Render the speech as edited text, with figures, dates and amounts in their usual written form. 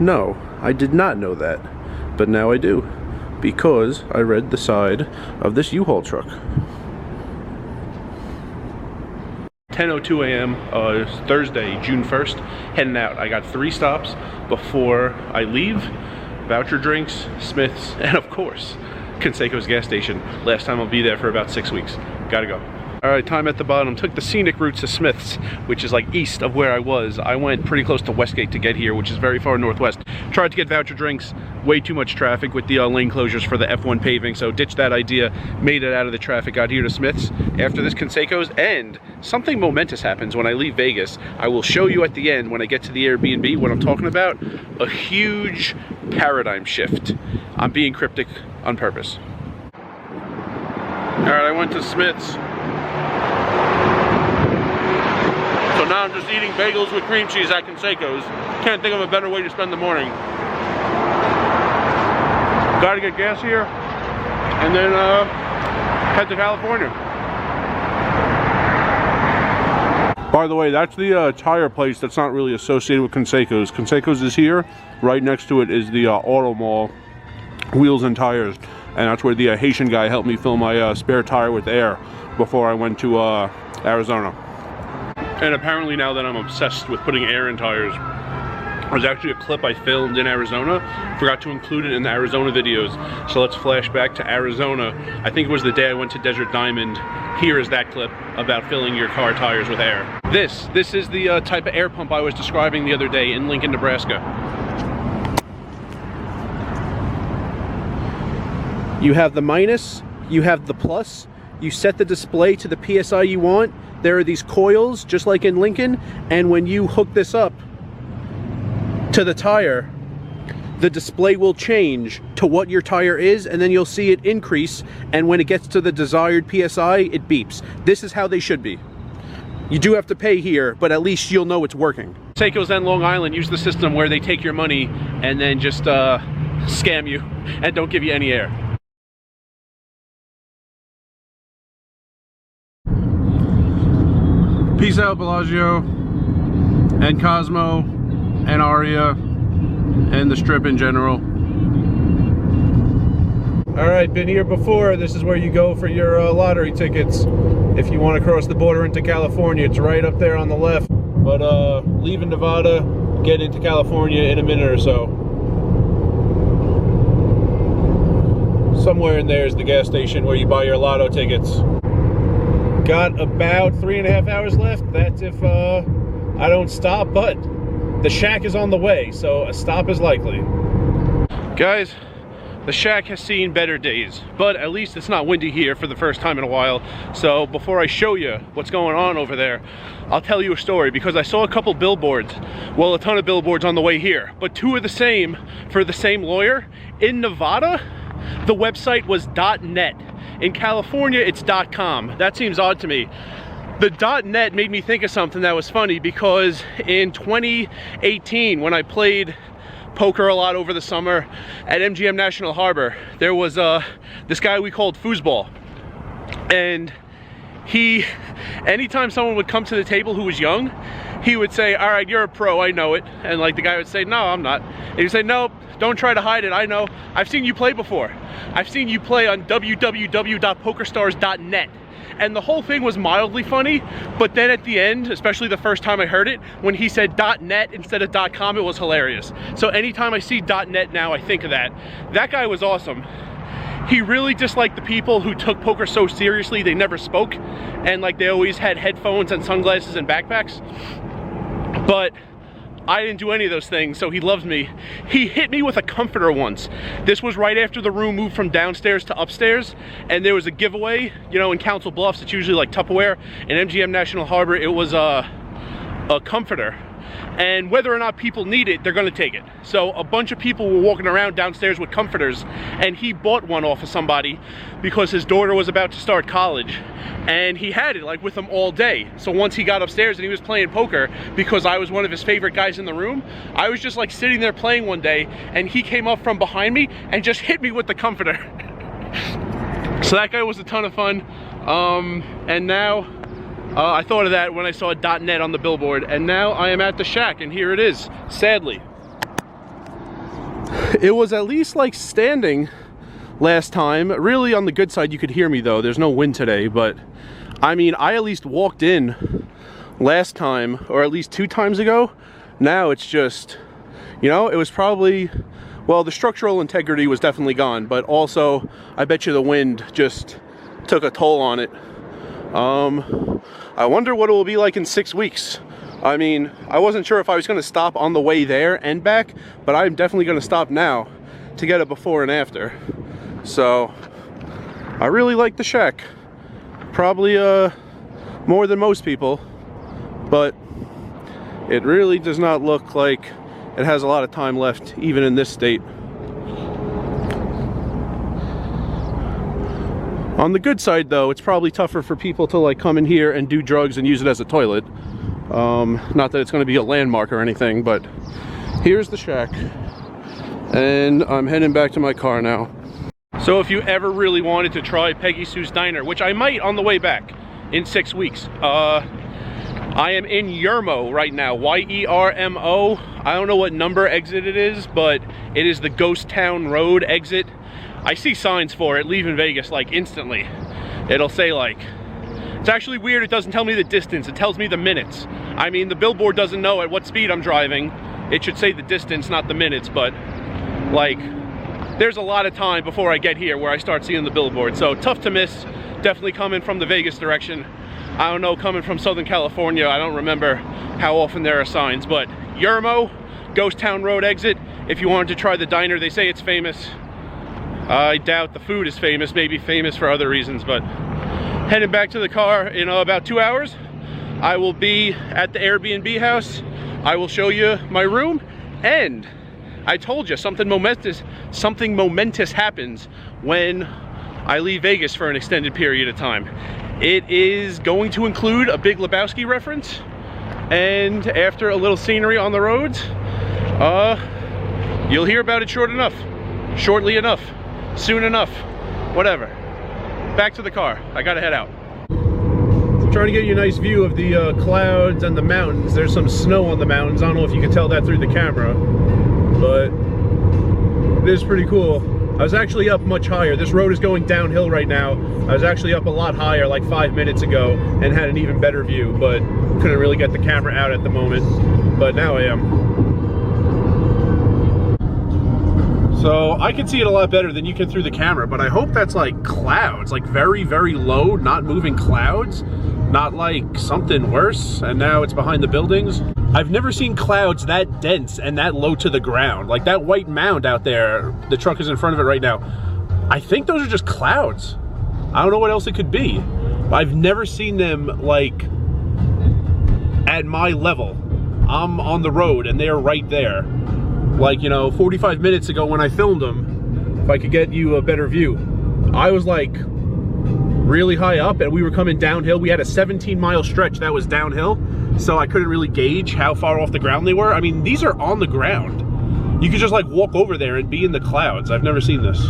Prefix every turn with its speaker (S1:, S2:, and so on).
S1: No, I did not know that, but now I do, because I read the side of this U-Haul truck. 10:02 a.m. Thursday, June 1st, heading out. I got 3 stops before I leave. Voucher drinks, Smith's, and of course, Conseco's gas station. Last time I'll be there for about 6 weeks. Gotta go. All right, time at the bottom. Took the scenic route to Smith's, which is like east of where I was. I went pretty close to Westgate to get here, which is very far northwest. Tried to get voucher drinks, way too much traffic with the lane closures for the F1 paving, so ditched that idea, made it out of the traffic, got here to Smith's. After this, Conseco's, and something momentous happens when I leave Vegas. I will show you at the end when I get to the Airbnb what I'm talking about. A huge paradigm shift. I'm being cryptic on purpose. All right, I went to Smith's. So now I'm just eating bagels with cream cheese at Conseco's. Can't think of a better way to spend the morning. Gotta get gas here, and then head to California. By the way, that's the tire place that's not really associated with Conseco's. Conseco's is here. Right next to it is the Auto Mall, Wheels and Tires. And that's where the Haitian guy helped me fill my spare tire with air before I went to Arizona. And apparently now that I'm obsessed with putting air in tires, there's actually a clip I filmed in Arizona. Forgot to include it in the Arizona videos. So let's flash back to Arizona. I think it was the day I went to Desert Diamond. Here is that clip about filling your car tires with air. This is the type of air pump I was describing the other day in Lincoln, Nebraska. You have the minus, you have the plus, you set the display to the PSI you want. There are these coils, just like in Lincoln, and when you hook this up to the tire, the display will change to what your tire is, and then you'll see it increase, and when it gets to the desired PSI, it beeps. This is how they should be. You do have to pay here, but at least you'll know it's working. Conseco's and Long Island use the system where they take your money and then just scam you and don't give you any air. Peace out, Bellagio, and Cosmo, and Aria, and the Strip in general. All right, been here before. This is where you go for your lottery tickets. If you want to cross the border into California, it's right up there on the left. But leaving Nevada, get into California in a minute or so. Somewhere in there is the gas station where you buy your lotto tickets. Got about 3.5 hours left. That's if I don't stop, but the shack is on the way, so a stop is likely. Guys, the shack has seen better days, but at least it's not windy here for the first time in a while. So before I show you what's going on over there, I'll tell you a story, because I saw a couple billboards, well, a ton of billboards on the way here, but 2 are the same for the same lawyer. In Nevada, the website was .net. In California, it's .com. That seems odd to me. The .net made me think of something that was funny, because in 2018, when I played poker a lot over the summer at MGM National Harbor, there was this guy we called Foosball. And anytime someone would come to the table who was young, he would say, "All right, you're a pro, I know it." And like the guy would say, "No, I'm not." And he'd say, "No, don't try to hide it, I know. I've seen you play before. I've seen you play on www.pokerstars.net." And the whole thing was mildly funny, but then at the end, especially the first time I heard it, when he said .net instead of .com, it was hilarious. So anytime I see .net now, I think of that. That guy was awesome. He really disliked the people who took poker so seriously they never spoke, and like they always had headphones and sunglasses and backpacks. But I didn't do any of those things, so he loved me. He hit me with a comforter once. This was right after the room moved from downstairs to upstairs, and there was a giveaway. You know, in Council Bluffs, it's usually like Tupperware. In MGM National Harbor, it was a comforter. And whether or not people need it, they're gonna take it. So a bunch of people were walking around downstairs with comforters, and he bought one off of somebody because his daughter was about to start college, and he had it like with him all day. So once he got upstairs and he was playing poker, because I was one of his favorite guys in the room, I was just like sitting there playing one day, and he came up from behind me and just hit me with the comforter. So that guy was a ton of fun. And now I thought of that when I saw .net on the billboard, and now I am at the shack, and here it is, sadly. It was at least like standing last time. Really, on the good side, you could hear me though. There's no wind today, but I mean, I at least walked in last time, or at least 2 times ago. Now it's just, you know, it was probably, well, the structural integrity was definitely gone, but also I bet you the wind just took a toll on it. I wonder what it will be like in 6 weeks. I mean, I wasn't sure if I was going to stop on the way there and back, but I'm definitely going to stop now to get a before and after. So I really like the shack, probably more than most people, but it really does not look like it has a lot of time left, even in this state. On the good side though, it's probably tougher for people to like come in here and do drugs and use it as a toilet. Not that it's going to be a landmark or anything, but here's the shack, and I'm heading back to my car now. So if you ever really wanted to try Peggy Sue's Diner, which I might on the way back in 6 weeks, I am in Yermo right now, Y-E-R-M-O. I don't know what number exit it is, but it is the Ghost Town Road exit. I see signs for it leaving Vegas like instantly. It'll say like, it's actually weird, it doesn't tell me the distance, it tells me the minutes. I mean, the billboard doesn't know at what speed I'm driving. It should say the distance, not the minutes, but like, there's a lot of time before I get here where I start seeing the billboard. So tough to miss, definitely coming from the Vegas direction. I don't know, coming from Southern California, I don't remember how often there are signs, but Yermo, Ghost Town Road exit. If you wanted to try the diner, they say it's famous. I doubt the food is famous, maybe famous for other reasons, but heading back to the car in about 2 hours. I will be at the Airbnb house. I will show you my room, and I told you something momentous happens when I leave Vegas for an extended period of time. It is going to include a Big Lebowski reference, and after a little scenery on the roads, you'll hear about it shortly enough, soon enough, whatever. Back to the car. I gotta head out. I'm trying to get you a nice view of the clouds and the mountains. There's some snow on the mountains. I don't know if you can tell that through the camera, but it is pretty cool. I was actually up much higher. This road is going downhill right now. I was actually up a lot higher like 5 minutes ago and had an even better view, but couldn't really get the camera out at the moment, but now I am. So I can see it a lot better than you can through the camera, but I hope that's like clouds, like very, very low, not moving clouds, not like something worse, and now it's behind the buildings. I've never seen clouds that dense and that low to the ground. Like that white mound out there, the truck is in front of it right now. I think those are just clouds. I don't know what else it could be. I've never seen them like at my level. I'm on the road and they're right there. Like, you know, 45 minutes ago when I filmed them, if I could get you a better view, I was like really high up and we were coming downhill. We had a 17-mile stretch that was downhill, so I couldn't really gauge how far off the ground they were. I mean, these are on the ground. You could just like walk over there and be in the clouds. I've never seen this.